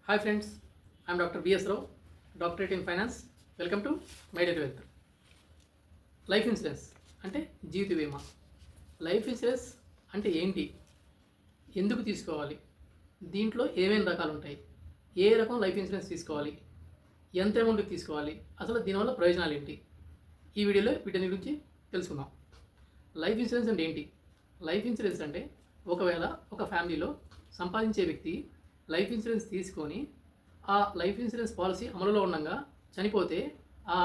Hi friends, I am Dr. B.S. Rao, Doctorate in Finance. Welcome to My Daily Wealth. Life insurance అంటే జీవిత బీమా. Life insurance అంటే ఏంటి, ఎందుకు తీసుకోవాలి, దీంట్లో ఏమేమి రకాలు ఉంటాయి, ఏ రకం లైఫ్ ఇన్సూరెన్స్ తీసుకోవాలి, ఎంత అమౌంట్కి తీసుకోవాలి, అసలు దీనివల్ల ప్రయోజనాలు ఏంటి, ఈ వీడియోలో వీటి గురించి తెలుసుకుందాం. లైఫ్ ఇన్సూరెన్స్ అంటే ఏంటి? లైఫ్ ఇన్సూరెన్స్ అంటే ఒకవేళ ఒక ఫ్యామిలీలో సంపాదించే వ్యక్తి లైఫ్ ఇన్సూరెన్స్ తీసుకొని ఆ లైఫ్ ఇన్సూరెన్స్ పాలసీ అమలులో ఉండగా చనిపోతే ఆ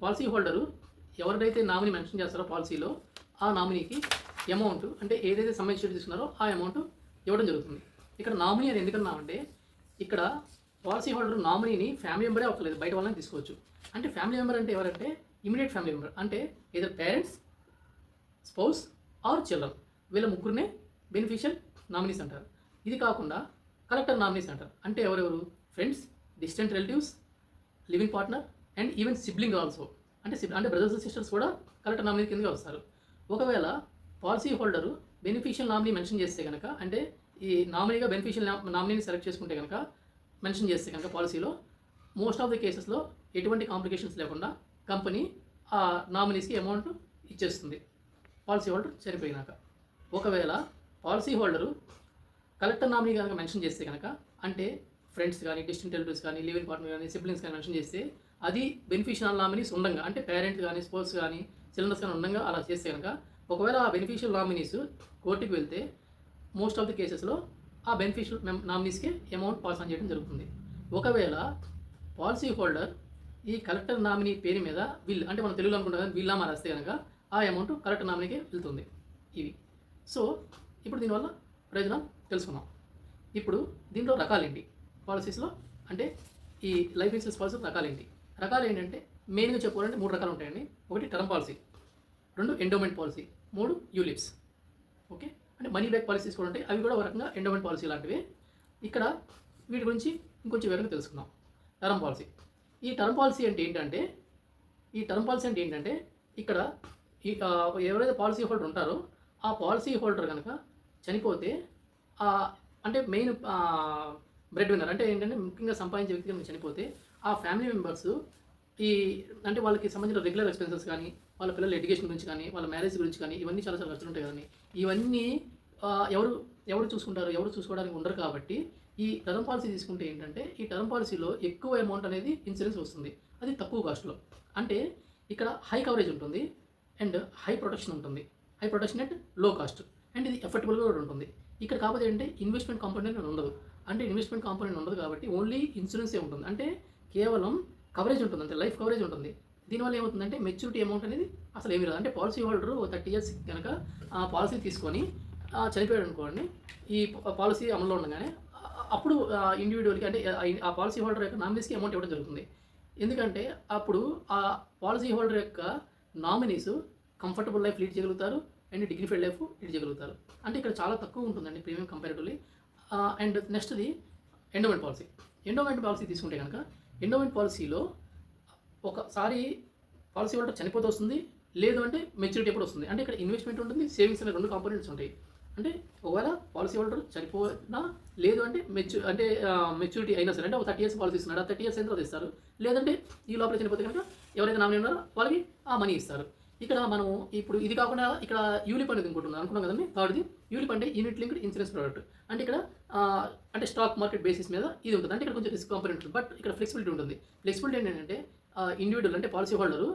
పాలసీ హోల్డరు ఎవరిదైతే నామినీ మెన్షన్ చేస్తారో పాలసీలో ఆ నామినీకి అమౌంట్, అంటే ఏదైతే సంబంధించి తీసుకున్నారో ఆ అమౌంట్ ఇవ్వడం జరుగుతుంది. ఇక్కడ నామినీ అని ఎందుకన్నామంటే ఇక్కడ పాలసీ హోల్డర్ నామినీని ఫ్యామిలీ మెంబరే అవ్వలేదు, బయట వాళ్ళని తీసుకోవచ్చు. అంటే ఫ్యామిలీ మెంబర్ అంటే ఎవరంటే ఇమీడియట్ ఫ్యామిలీ మెంబర్, అంటే either parents, spouse are children, వీళ్ళ ముగ్గురునే బెనిఫిషియల్ నామినీస్ అంటారు. ఇది కాకుండా కలెక్టర్ నామినీస్ అంటారు. అంటే ఎవరెవరు? Friends, distant relatives, living partner and even sibling also. అంటే బ్రదర్స్ అండ్ సిస్టర్స్ కూడా కలెక్టర్ నామినీ కిందగా వస్తారు. ఒకవేళ policy holder beneficial nominee mention చేస్తే కనుక, అంటే ఈ నామినీగా బెనిఫిషియల్ నామినీని సెలెక్ట్ చేసుకుంటే కనుక, మెన్షన్ చేస్తే కనుక పాలసీలో మోస్ట్ ఆఫ్ ది కేసెస్లో ఎటువంటి కాంప్లికేషన్స్ లేకుండా కంపెనీ ఆ నామినీస్కి అమౌంట్ ఇచ్చేస్తుంది పాలసీ హోల్డర్ చనిపోయినాక. ఒకవేళ పాలసీ హోల్డరు కలెక్టర్ నామినీ కనుక మెన్షన్ చేస్తే కనుక, అంటే ఫ్రెండ్స్ కానీ, డిస్టెంట్ రిలేటివ్స్ కానీ, లివింగ్ పార్ట్నర్ కానీ, సిబ్లింగ్స్ కానీ మెన్షన్ చేస్తే అది బెనిఫిషియల్ నామినీస్ ఉండగా, అంటే పేరెంట్ కానీ, స్పౌస్ కానీ, చిల్డ్రన్స్ కానీ ఉండగా అలా చేస్తే కనుక, ఒకవేళ ఆ బెనిఫిషియల్ నామినీస్ కోర్టుకి వెళ్తే మోస్ట్ ఆఫ్ ది కేసెస్లో ఆ బెనిఫిషియల్ నామినీస్కి అమౌంట్ పాస్ ఆన్ చేయడం జరుగుతుంది. ఒకవేళ పాలసీ హోల్డర్ ఈ కలెక్టర్ నామినీ పేరు మీద విల్, అంటే మనం తెలుగులో అనుకుంటాం కానీ విల్లా రాస్తే కనుక ఆ అమౌంట్ కలెక్టర్ నామినీకి వెళ్తుంది. ఇవి సో ఇప్పుడు దీనివల్ల ప్రయోజనం తెలుసుకున్నాం. ఇప్పుడు దీంట్లో రకాలేంటి పాలసీస్లో, అంటే ఈ లైఫ్ ఇన్సూరెన్స్ పాలసీ రకాలు ఏంటంటే మెయిన్గా చెప్పుకోవాలంటే 3 రకాలు ఉంటాయండి. ఒకటి term policy, 2 endowment policy, 3 ULIPs. Okay, అంటే మనీ బ్యాక్ పాలసీస్ కూడా ఉంటాయి, అవి కూడా ఒక రకంగా ఎండోమెంట్ పాలసీ లాంటివి. ఇక్కడ వీటి గురించి ఇంకొంచెం వివరంగా తెలుసుకుందాం. Term policy. ఈ టర్మ్ పాలసీ అంటే ఏంటంటే ఇక్కడ ఈ ఎవరైతే పాలసీ హోల్డర్ ఉంటారో ఆ పాలసీ హోల్డర్ కనుక చనిపోతే అంటే మెయిన్ బ్రెడ్ విన్నర్, అంటే ఏంటంటే ముఖ్యంగా సంపాదించే వ్యక్తి కనుక చనిపోతే ఆ ఫ్యామిలీ మెంబర్స్ అంటే వాళ్ళకి సంబంధించిన రెగ్యులర్ ఎక్స్పెన్సెస్ కానీ, వాళ్ళ పిల్లల ఎడ్యుకేషన్ గురించి కానీ, వాళ్ళ మ్యారేజ్ గురించి కానీ, ఇవన్నీ చాలా ఖర్చులు ఉంటాయి కదండి. ఇవన్నీ ఎవరు చూసుకుంటారు? ఎవరు చూసుకోవడానికి ఉండరు. కాబట్టి ఈ టర్మ్ పాలసీ తీసుకుంటే ఏంటంటే ఈ టర్మ్ పాలసీలో ఎక్కువ అమౌంట్ అనేది ఇన్సూరెన్స్ వస్తుంది, అది తక్కువ కాస్ట్లో. అంటే ఇక్కడ హై కవరేజ్ ఉంటుంది అండ్ హై ప్రొటెక్షన్ ఉంటుంది. హై ప్రొటెక్షన్ అట్ లో కాస్ట్, అండ్ ఇది ఎఫర్టబుల్గా కూడా ఉంటుంది. ఇక్కడ కాకపోతే ఏంటంటే ఇన్వెస్ట్మెంట్ కాంపోనెంట్ ఉండదు. అంటే ఇన్వెస్ట్మెంట్ కాంపోనెంట్ ఉండదు కాబట్టి ఓన్లీ ఇన్సూరెన్సే ఉంటుంది. అంటే కేవలం కవరేజ్ ఉంటుంది, అంటే లైఫ్ కవరేజ్ ఉంటుంది. దీనివల్ల ఏమవుతుందంటే మెచ్యూరిటీ అమౌంట్ అనేది అసలు ఏమీ రాదు. అంటే పాలసీ హోల్డరు 30 years కనుక ఆ పాలసీ తీసుకొని చనిపోయాడు అనుకోండి, ఈ పాలసీ అమల్లో ఉండగానే అప్పుడు ఇండివిజువల్కి, అంటే ఆ పాలసీ హోల్డర్ యొక్క నామినీస్కి అమౌంట్ ఇవ్వడం జరుగుతుంది. ఎందుకంటే అప్పుడు ఆ పాలసీ హోల్డర్ యొక్క నామినీస్ కంఫర్టబుల్ లైఫ్ లీడ్ చేయగలుగుతారు అండ్ డిగ్నిఫైడ్ లైఫ్ లీడ్ చేయగలుగుతారు. అంటే ఇక్కడ చాలా తక్కువ ఉంటుందండి ప్రీమియం కంపారిటివ్లీ. అండ్ నెక్స్ట్ది ఎండోమెంట్ పాలసీ. ఎండోమెంట్ పాలసీ తీసుకుంటే కనుక ఎండోమెంట్ పాలసీలో ఒకసారి పాలసీ హోల్డర్ చనిపోతూ వస్తుంది, లేదు అంటే మెచ్యూరిటీ ఎప్పుడు వస్తుంది. అంటే ఇక్కడ ఇన్వెస్ట్మెంట్ ఉంటుంది, సేవింగ్స్ అనే 2 కాంపోనెంట్స్ ఉంటాయి. అంటే ఒకవేళ పాలసీ హోల్డర్ చనిపోయినా, లేదు అంటే మెచ్యూరిటీ అయినా సరే, అంటే ఒక 30 years పాలసీ ఇస్తున్నాడు, ఆ 30 years అయిన తర్వాత ఇస్తారు. లేదంటే ఈ లోపల చనిపోతే కనుక ఎవరైతే నామినీ ఉన్నారో వాళ్ళకి ఆ మనీ ఇస్తారు. ఇక్కడ మనం ఇప్పుడు ఇది కాకుండా ఇక్కడ యూలిప్ అనేది ఇంకోటి అనుకున్నాం కదండి. థర్డ్ది యూలిప్ అంటే యూనిట్ లింక్డ్ ఇన్సూరెన్స్ ప్రోడక్ట్. అంటే ఇక్కడ అంటే స్టాక్ మార్కెట్ బేసిస్ మీద ఇది ఉంటుంది. అంటే ఇక్కడ కొంచెం రిస్క్ కాంపోనెంట్ ఉంటుంది, బట్ ఇక్కడ ఫ్లెక్సిబిలిటీ ఉంటుంది. ఫ్లెక్సిబిలిటీ ఏంటంటే ఇండివిజువల్, అంటే పాలసీ హోల్డరు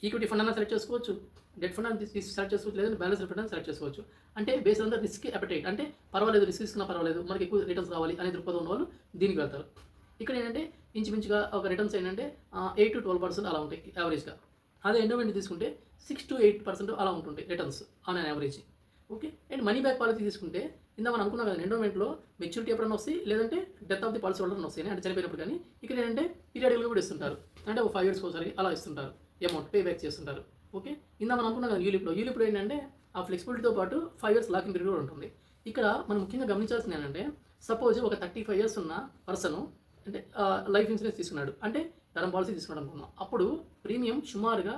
ఈక్విటీ ఫండ్ అన్నా సెలెక్ట్ చేసుకోవచ్చు, డెట్ ఫండ్ అని సెలెక్ట్ చేసుకోవచ్చు, లేదంటే బ్యాలెన్స్ ఫండ్ అని సెలెక్ట్ చేసుకోవచ్చు. అంటే base on the risk appetite, అంటే పర్వాలేదు రిస్క్ తీసుకున్నా పర్వాలేదు, మనకి ఎక్కువ రిటర్న్స్ రావాలి అనే దృక్పథం ఉన్న వాళ్ళు దీనికి వెళ్తారు. ఇక్కడ ఏంటంటే ఇంచుమించుగా ఒక రిటర్న్స్ ఏంటంటే 8 to 12% అలా ఉంటాయి యావరేజ్గా. అదే ఎండోమెంట్ తీసుకుంటే 6 to 8% అలా ఉంటుంది returns on an average. Okay, and money back policy తీసుకుంటే ఇందా మనం అనుకున్నాం కదా, ఎండోమెంట్లో మెచ్యూరిటీ ఎప్పుడైనా వస్తాయి, లేదంటే death of the policy holder వస్తాయి, అంటే చనిపోయినప్పుడు. కానీ ఇక్కడ ఏంటంటే పీరియడ్గా కూడా ఇస్తుంటారు, అంటే ఒక 5 years ఒకసారి అలా ఇస్తుంటారు, అమౌంట్ పే బ్యాక్ చేస్తుంటారు. ఓకే, ఇందా మనం అనుకున్నాం కదా యూలిప్లో ఏంటంటే ఆ ఫ్లెక్సిబిలిటీతో పాటు 5 years లాకింగ్ పీరియడ్ కూడా ఉంటుంది. ఇక్కడ మనం ముఖ్యంగా గమనించాల్సింది ఏంటంటే సపోజ్ ఒక 35 years ఉన్న పర్సన్ అంటే లైఫ్ ఇన్సూరెన్స్ తీసుకున్నాడు, అంటే టర్మ్ పాలసీ తీసుకున్నాడు అనుకున్నాం. అప్పుడు ప్రీమియం సుమారుగా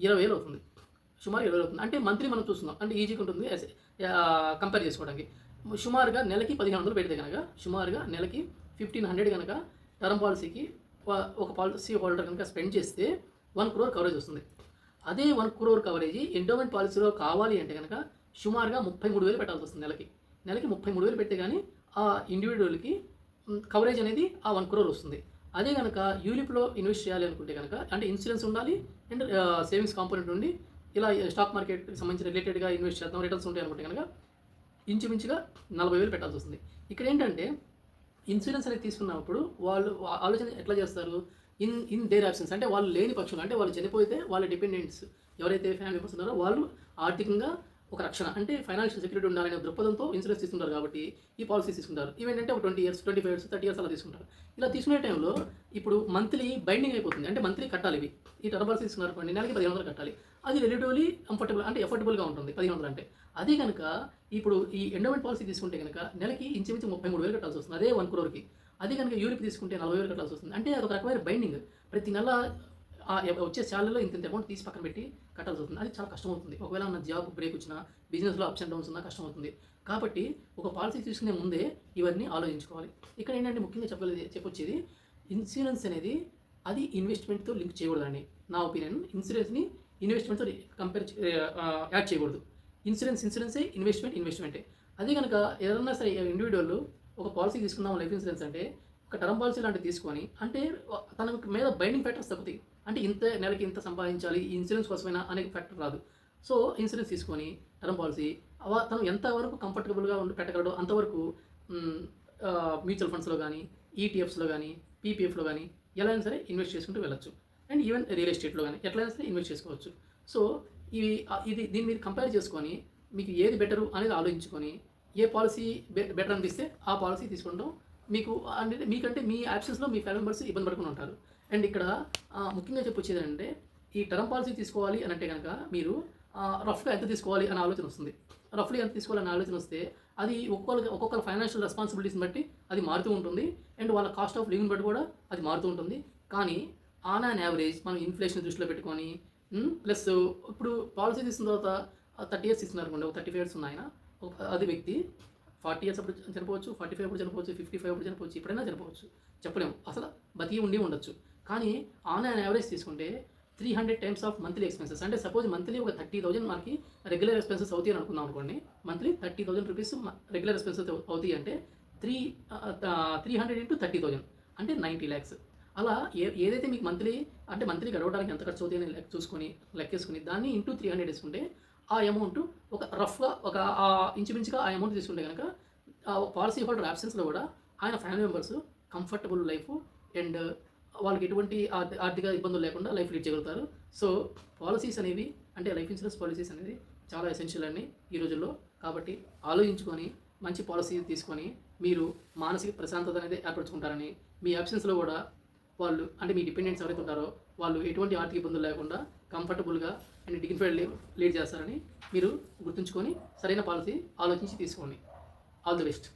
20,000 అవుతుంది. అంటే మంత్లీ మనం చూస్తున్నాం, అంటే ఈజీగా ఉంటుంది కంపేర్ చేసుకోవడానికి. సుమారుగా నెలకి 1500 పెడితే కనుక సుమారుగా నెలకి 1500 కనుక టర్మ్ పాలసీకి ఒక పాలసీ హోల్డర్ కనుక స్పెండ్ చేస్తే 1 crore కవరేజ్ వస్తుంది. అదే 1 crore కవరేజ్ ఎండోమెంట్ పాలసీలో కావాలి అంటే కనుక సుమారుగా 33,000 పెట్టాల్సి వస్తుంది నెలకి. నెలకి 33,000 పెడితే కానీ ఆ ఇండివిజువల్కి కవరేజ్ అనేది ఆ 1 crore వస్తుంది. అదే కనుక యూలిప్లో ఇన్వెస్ట్ చేయాలి అనుకుంటే కనుక అంటే ఇన్సూరెన్స్ ఉండాలి అండ్ సేవింగ్స్ కాంపోనెంట్ ఉండి ఇలా స్టాక్ మార్కెట్కి సంబంధించిన రిలేటెడ్గా ఇన్వెస్ట్ చేద్దాం రిటర్న్స్ ఉంటాయి అనుకుంటే కనుక ఇంచుమించుగా 40,000 పెట్టాల్సి వస్తుంది. ఇక్కడ ఏంటంటే ఇన్సూరెన్స్ అనేది తీసుకున్నప్పుడు వాళ్ళు ఆలోచన ఎట్లా చేస్తారు, ఇన్ దేర్ అబ్సెన్స్ అంటే వాళ్ళు లేని పక్షులు అంటే వాళ్ళు చనిపోతే వాళ్ళ డిపెండెంట్స్ ఎవరైతే ఫ్యామిలీ మెంబర్స్ ఉన్నారో వాళ్ళు ఆర్థికంగా ఒక రక్షణ అంటే ఫైనాన్షియల్ సెక్యూరిటీ ఉండాలనే దృక్పథంతో ఇన్సూరెన్స్ తీసుకుంటారు కాబట్టి ఈ పాలసీస్ తీసుకుంటారు. ఇవేంటంటే ఒక 20 years 25 years 30 years అలా తీసుకుంటారు. ఇలా తీసుకునే టైంలో ఇప్పుడు మంత్లీ బైండింగ్ అయిపోతుంది అంటే మంత్లీ కట్టాలి. ఇవి ఈ టర్మ్ పాలసీ తీసుకున్నారు కొన్ని నెలకి 1,500 కట్టాలి. అది రిలేటివ్లీ కంఫర్టబుల్ అంటే ఎఫర్టబుల్గా ఉంటుంది 1,500 అంటే. అదే కనుక ఇప్పుడు ఈ ఎండోమెంట్ పాలసీ తీసుకుంటే కనుక నెలకి ఇంచుమించు 33,000 కట్టాల్సి వస్తుంది అదే 1 crore. అది కనుక యూలిప్ తీసుకుంటే 40,000 కట్టాల్సి వస్తుంది. అంటే అది ఒక రకమైన బైండింగ్. ప్రతి నెల వచ్చే శాలరీలో ఇంత అమౌంట్ తీసి పక్కన పెట్టి కట్టాల్సి అవుతుంది. అది చాలా కష్టమవుతుంది. ఒకవేళ మన జాబ్ బ్రేక్ వచ్చినా బిజినెస్లో అప్స్ అండ్ డౌన్స్ ఉన్నా కష్టమవుతుంది. కాబట్టి ఒక పాలసీ తీసుకునే ముందే ఇవన్నీ ఆలోచించుకోవాలి. ఇక్కడ ఏంటంటే ముఖ్యంగా చెప్పొచ్చేది ఇన్సూరెన్స్ అనేది అది ఇన్వెస్ట్మెంట్తో లింక్ చేయకూడదండి. నా ఒపీనియన్ ఇన్సూరెన్స్ని ఇన్వెస్ట్మెంట్తో యాడ్ చేయకూడదు. ఇన్సూరెన్సే ఇన్వెస్ట్మెంటే. అదే కనుక ఏదన్నా సరే ఇండివిజువల్ ఒక పాలసీ తీసుకుందాం లైఫ్ ఇన్సూరెన్స్ అంటే ఒక టర్మ్ పాలసీ లాంటివి తీసుకొని అంటే తన మీద బైండింగ్ ఫ్యాక్టర్స్ తగ్గుతాయి. అంటే ఇంత నెలకి ఇంత సంపాదించాలి ఈ ఇన్సూరెన్స్ కోసమైనా అనే ఫ్యాక్టర్ రాదు. సో ఇన్సూరెన్స్ తీసుకొని టర్మ్ పాలసీ తను ఎంతవరకు కంఫర్టబుల్గా పెట్టగలడో అంతవరకు మ్యూచువల్ ఫండ్స్లో కానీ ఈటీఎఫ్స్లో కానీ పీపీఎఫ్లో కానీ ఎలా అయినా సరే ఇన్వెస్ట్ చేసుకుంటూ వెళ్ళొచ్చు. అండ్ ఈవెన్ రియల్ ఎస్టేట్లో కానీ ఎట్లయినా సరే ఇన్వెస్ట్ చేసుకోవచ్చు. సో దీన్ని మీరు కంపేర్ చేసుకొని మీకు ఏది బెటరు అనేది ఆలోచించుకొని ఏ పాలసీ బెటర్ అనిపిస్తే ఆ పాలసీ తీసుకుంటాం. మీకంటే మీ యాబ్సెన్స్లో మీ ఫ్యామిలీ మెంబర్స్ ఇబ్బంది పడుకుని ఉంటారు. అండ్ ఇక్కడ ముఖ్యంగా చెప్పొచ్చేది అంటే ఈ టర్మ్ పాలసీ తీసుకోవాలి అని అంటే కనుక మీరు రఫ్గా ఎంత తీసుకోవాలి అనే ఆలోచన వస్తుంది. రఫ్లీ ఎంత తీసుకోవాలనే ఆలోచన వస్తే అది ఒక్కొక్కరు ఫైనాన్షియల్ రెస్పాన్సిబిలిటీస్ని బట్టి అది మారుతూ ఉంటుంది. అండ్ వాళ్ళ కాస్ట్ ఆఫ్ లివింగ్ బట్టి కూడా అది మారుతూ ఉంటుంది. కానీ ఆన్ యాన్ యావరేజ్ మనం ఇన్ఫ్లేషన్ దృష్టిలో పెట్టుకొని ప్లస్ ఇప్పుడు పాలసీ తీసుకున్న తర్వాత 30 years ఇస్తున్నారు అనుకోండి, ఒక 35 years ఉన్న అది వ్యక్తి 40 years అప్పుడు చనిపోవచ్చు, 45 అప్పుడు చనిపోవచ్చు, 55 అప్పుడు చనిపోవచ్చు, ఎప్పుడైనా చనిపోవచ్చు, చెప్పలేము, అసలు బతికి ఉండొచ్చు. కానీ ఆన్ యాన్ యావరేజ్ తీసుకుంటే 300 times ఆఫ్ మంత్లీ ఎక్స్పెన్సెస్ అంటే సపోజ్ మంత్లీ ఒక 30,000 మనకి రెగ్యులర్ ఎక్స్పెన్సెస్ అవుతాయి అని అనుకుందాం అనుకోండి. మంత్లీ 30,000 రూపీస్ రెగ్యులర్ ఎక్స్పెన్సెస్ అవుతాయి అంటే 300 into 30,000 అంటే 90 lakhs. అలా ఏదైతే మీకు మంత్లీ గడవడానికి ఎంత ఖర్చు అవుతాయి అని లెక్కేసుకుని దాన్ని ఇంటూ 300 వేసుకుంటే ఆ అమౌంట్ ఒక రఫ్గా ఒక ఇంచుమించుగా ఆ అమౌంట్ తీసుకుంటే కనుక పాలసీ హోల్డర్ యాబ్సెన్స్లో కూడా ఆయన family members comfortable life and వాళ్ళకి ఎటువంటి ఆర్థిక ఇబ్బందులు లేకుండా లైఫ్ లీడ్ చేయగలుగుతారు. సో పాలసీస్ అనేవి అంటే లైఫ్ ఇన్సూరెన్స్ పాలసీస్ అనేది చాలా ఎసెన్షియల్ అండి ఈ రోజుల్లో. కాబట్టి ఆలోచించుకొని మంచి పాలసీ తీసుకొని మీరు మానసిక ప్రశాంతత అనేది ఏర్పరచుకుంటారని, మీ యాబ్సెన్స్లో కూడా వాళ్ళు అంటే మీ డిపెండెంట్స్ ఎవరైతే ఉంటారో వాళ్ళు ఎటువంటి ఆర్థిక ఇబ్బందులు లేకుండా కంఫర్టబుల్గా అండ్ డిగ్నిఫైడ్ లీడ్ చేస్తారని మీరు గుర్తుంచుకొని సరైన పాలసీ ఆలోచించి తీసుకోండి. All the best.